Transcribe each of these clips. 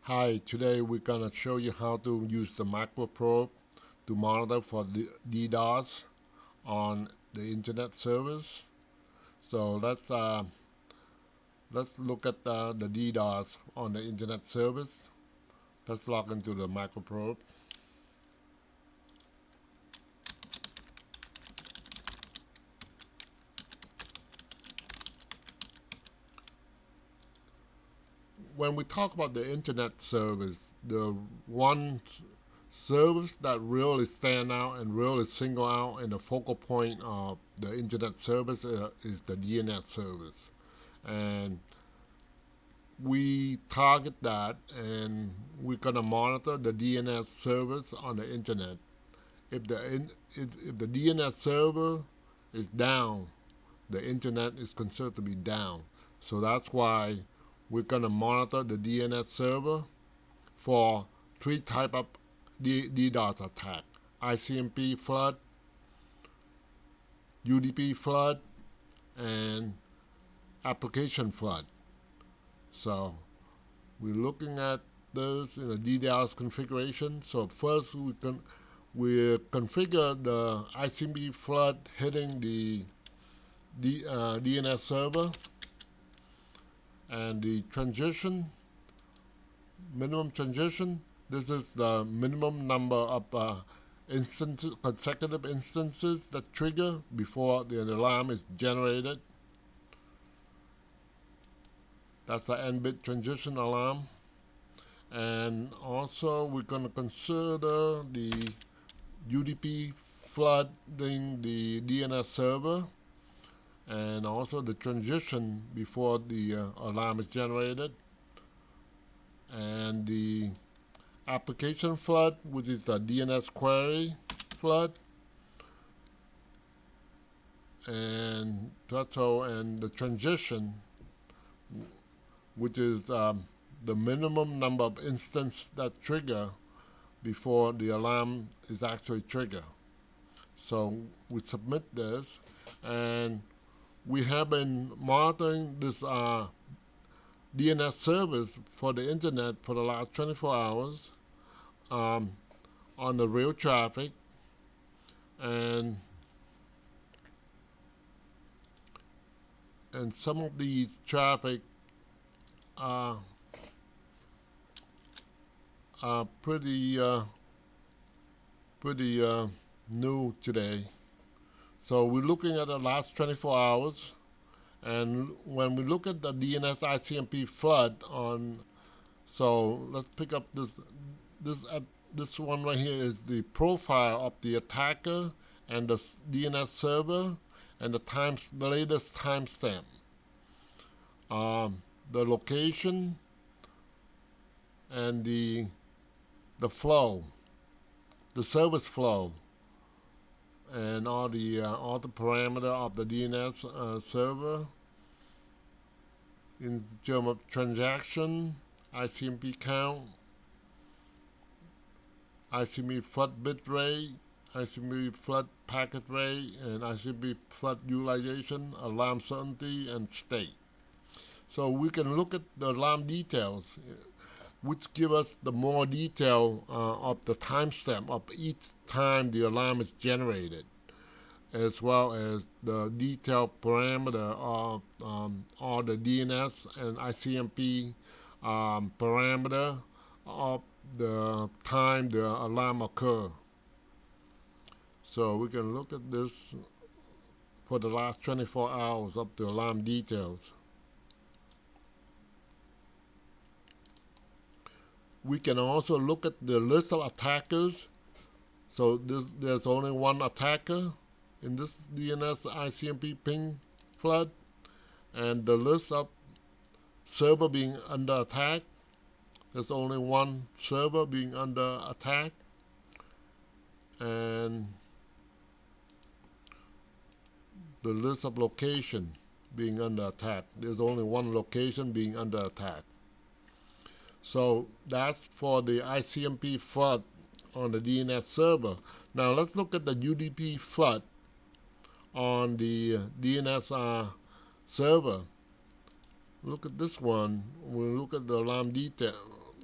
Hi, today we're going to show you how to use the MacroProbe to monitor for the DDoS on the Internet Service. So let's look at the DDoS on the Internet Service. Let's log into the MacroProbe. When we talk about the Internet Service, the one service that really stand out and really single out in the focal point of the Internet Service is the DNS Service. And we target that, and we're going to monitor the DNS service on the Internet. If the DNS server is down, the Internet is considered to be down. So that's why we're going to monitor the DNS server for three types of DDoS attack: ICMP Flood, UDP Flood, and Application Flood. So we're looking at this in a DDoS configuration. So first we configure the ICMP Flood hitting the DNS server, and the transition, minimum transition. This is the minimum number of consecutive instances that trigger before the alarm is generated. That's the n-bit transition alarm. And also we're going to consider the UDP flooding the DNS server, and also the transition before the alarm is generated, and the application flood, which is the DNS query flood, and the transition, which is the minimum number of instances that trigger before the alarm is actually triggered. So we submit this, and we have been monitoring this DNS service for the Internet for the last 24 hours on the real traffic, and some of these traffic are pretty new today. So we're looking at the last 24 hours, and when we look at the DNS ICMP Flood so let's pick up this one right here is the profile of the attacker and the DNS server, and the latest timestamp, the location, and the flow, the service flow, and all the parameter of the DNS server in terms of transaction, ICMP count, ICMP flood bit rate, ICMP flood packet rate, and ICMP flood utilization, alarm certainty, and state. So we can look at the alarm details, which give us the more detail of the timestamp of each time the alarm is generated, as well as the detailed parameter of all the DNS and ICMP parameter of the time the alarm occurs. So we can look at this for the last 24 hours of the alarm details. We can also look at the list of attackers. So there's only one attacker in this DNS ICMP ping flood, and the list of server being under attack. There's only one server being under attack, and the list of location being under attack. There's only one location being under attack. So that's for the ICMP flood on the DNS server. Now let's look at the UDP flood on the DNS server. Look at this one. We'll look at the alarm detail.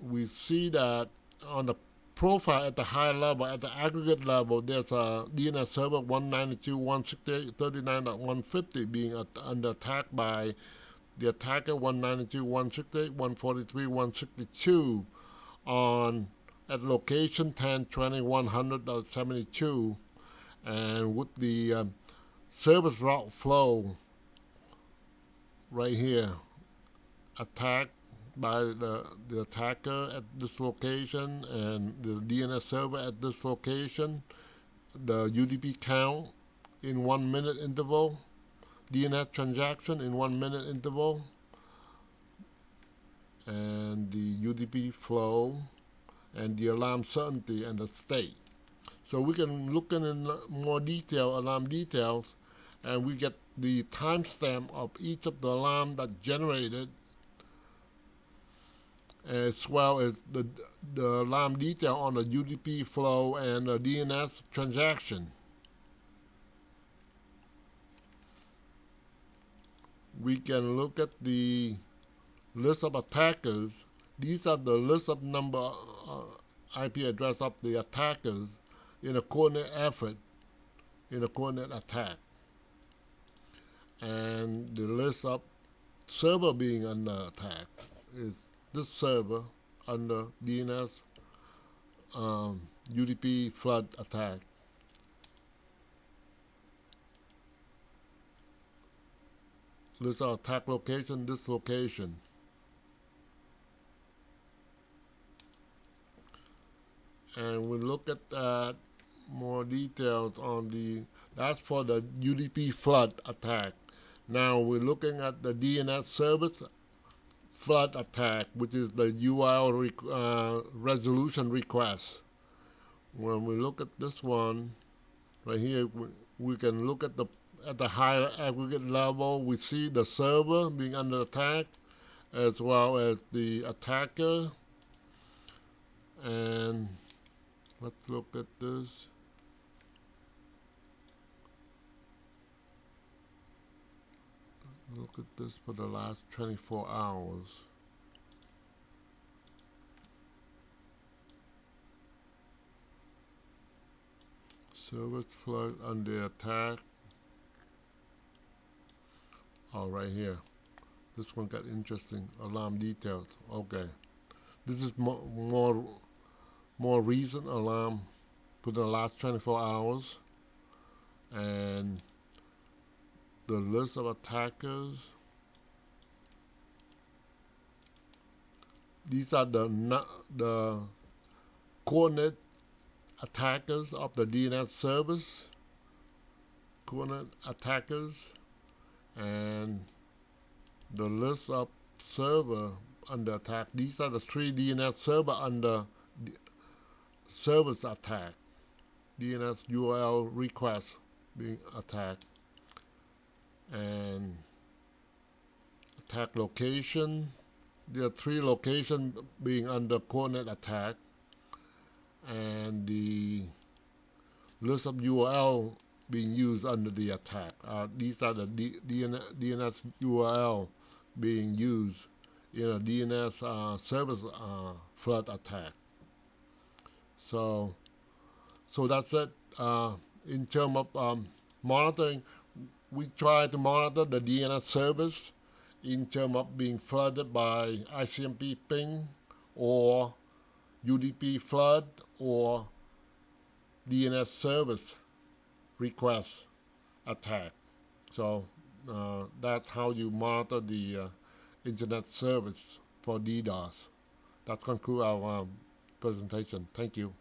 we see that on the profile at the high level, at the aggregate level, there's a DNS server 192.168.39.150 being under attack by the attacker 192.168.143.162 at location 10.20.100.72, and with the service route flow right here, attack by the attacker at this location and the DNS server at this location, the UDP count in 1 minute interval, DNS transaction in 1 minute interval, and the UDP flow, and the alarm certainty and the state. So we can look in more detail, alarm details, and we get the timestamp of each of the alarm that generated, as well as the alarm detail on the UDP flow and the DNS transaction. We can look at the list of attackers. These are the list of number IP address of the attackers in a coordinate effort, in a coordinate attack. And the list of server being under attack is this server under DNS UDP Flood attack. List of attack location, this location. And we look at more details on that's for the UDP Flood attack. Now we're looking at the DNS Service Flood attack, which is the URL resolution request. When we look at this one right here, we can look at the higher aggregate level. We see the server being under attack, as well as the attacker. And let's look at this. Look at this for the last 24 hours. Service flood under attack. Oh, right here. This one got interesting. Alarm details. Okay. This is more recent alarm for the last 24 hours. And the list of attackers. These are the coordinate attackers of the DNS service. Coordinate attackers. And the list of server under attack. These are the 3 DNS server under service attack. DNS URL request being attacked. And attack location. There are 3 locations being under coordinate attack. And the list of URL being used under the attack. These are the DNS URL being used in a DNS service flood attack. So that's it. In terms of monitoring, we try to monitor the DNS service in terms of being flooded by ICMP Ping or UDP Flood or DNS Service Request attack. So that's how you monitor the Internet service for DDoS. That concludes our presentation. Thank you.